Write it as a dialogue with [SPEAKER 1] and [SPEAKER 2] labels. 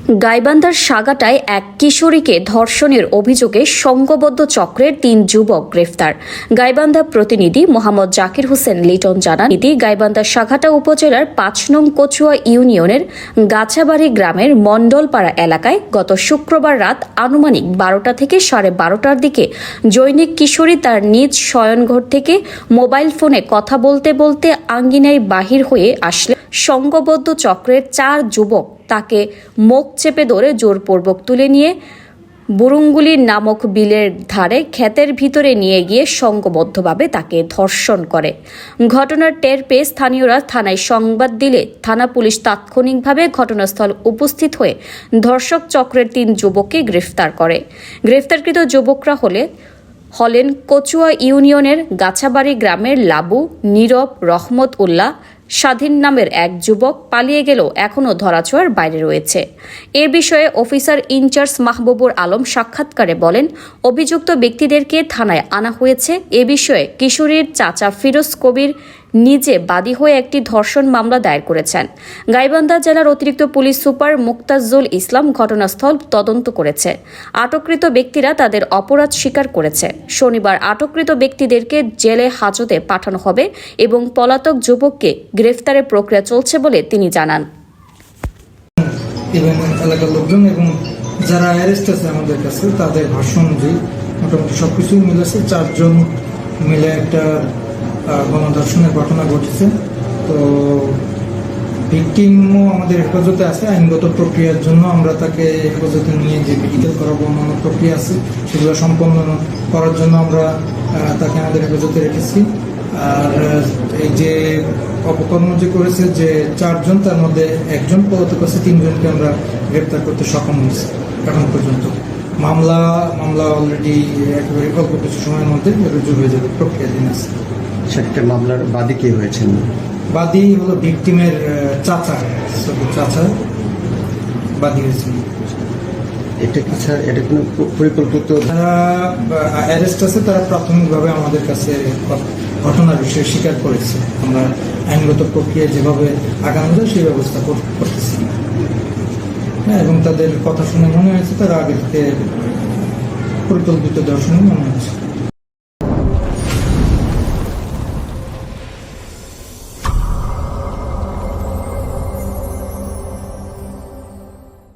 [SPEAKER 1] গাইবান্ধার সাগাটায় এক কিশোরীকে ধর্ষণের অভিযোগে সংঘবদ্ধ চক্রের ৩ যুবক গ্রেফতার। গাইবান্ধা প্রতিনিধি মোহাম্মদ জাকির হোসেন লিটন জানান, গাইবান্ধা সাগাটা উপজেলার ৫ নং কচুয়া ইউনিয়নের গাছাবাড়ি গ্রামের মণ্ডলপাড়া এলাকায় গত শুক্রবার রাত আনুমানিক ১২টা থেকে ১২:৩০টার দিকে জৈনিক কিশোরী তার নিজ শয়নঘর থেকে মোবাইল ফোনে কথা বলতে বলতে আঙ্গিনায় বাহির হয়ে আসলে সংঘবদ্ধ চক্রের ৪ যুবক তাকে মুখ চেপে ধরে জোরপূর্বক তুলে নিয়ে বুরুঙ্গুলি নামক বিলের ধারে ক্ষেতের ভিতরে নিয়ে গিয়ে সংঘবদ্ধভাবে তাকে ধর্ষণ করে। ঘটনার টের পেয়ে স্থানীয়রা থানায় সংবাদ দিলে থানা পুলিশ তাৎক্ষণিকভাবে ঘটনাস্থল উপস্থিত হয়ে ধর্ষক চক্রের ৩ যুবককে গ্রেফতার করে। গ্রেফতারকৃত যুবকরা হলেন কচুয়া ইউনিয়নের গাছাবাড়ি গ্রামের লাবু, নীরব, রহমত উল্লাহ, স্বাধীন নামের এক যুবক পালিয়ে গেলেও এখনও ধরাছোঁয়ার বাইরে রয়েছে। এ বিষয়ে অফিসার ইনচার্জ মাহবুবুর আলম সাক্ষাৎকারে বলেন, অভিযুক্ত ব্যক্তিদেরকে থানায় আনা হয়েছে। এ বিষয়ে কিশোরীর চাচা ফিরোজ কবির নিজে বাদী হয়ে একটি ধর্ষণ মামলা দায়ের করেছেন। গাইবান্ধা জেলার অতিরিক্ত পুলিশ সুপার মুক্তাজুল ইসলাম ঘটনাস্থল তদন্ত করেছে। আটককৃত ব্যক্তিরা তাদের অপরাধ স্বীকার করেছে। শনিবার আটককৃত ব্যক্তিদেরকে জেলে হাজতে পাঠানো হবে এবং পলাতক যুবককে গ্রেফতারের প্রক্রিয়া চলছে বলে তিনি জানান।
[SPEAKER 2] এলাকার লোকজন এবং যারা অ্যারেস্ট আছে আমাদের কাছে তাদের ভাষ্য অনুযায়ী মোটামুটি সবকিছুই মিলেছে। ৪ জন মিলে একটা গণধর্ষণের ঘটনা ঘটেছে। তো ভিকটিমও আমাদের হেফাজতে আছে। আইনগত প্রক্রিয়ার জন্য আমরা তাকে হেফাজতে নিয়ে যে মেডিকেল করাবো, অন্যান্য প্রক্রিয়া আছে সেগুলো সম্পন্ন করার জন্য আমরা তাকে আমাদের হেফাজতে রেখেছি। আর এই যে অপকর্ম যে করেছে যে ৪ জন, তার মধ্যে একজন পলাতক আছে, ৩ জনকে আমরা গ্রেপ্তার করতে সক্ষম হয়েছি এখন পর্যন্ত। মামলা অলরেডি একেবারে অল্প কিছু সময়ের মধ্যে রুজু হয়ে যাবে, প্রক্রিয়াধীন আছে।
[SPEAKER 3] সেটা মামলার বাদী কে হয়েছেন?
[SPEAKER 2] বাদী হলো ভিকটিমের চাচা বাদী হয়েছিল।
[SPEAKER 3] এটা কোনো পরিকল্পিত?
[SPEAKER 2] যারা অ্যারেস্ট আছে তারা প্রাথমিকভাবে আমাদের কাছে ঘটনার বিষয়ে স্বীকার করেছে। আমরা আইনগত প্রক্রিয়া যেভাবে আগানো যায় সেই ব্যবস্থা করতেছি। এবং তাদের কথা শুনে মনে হয়েছে তারা আগে থেকে পরিকল্পিত দর্শনই মনে হচ্ছে।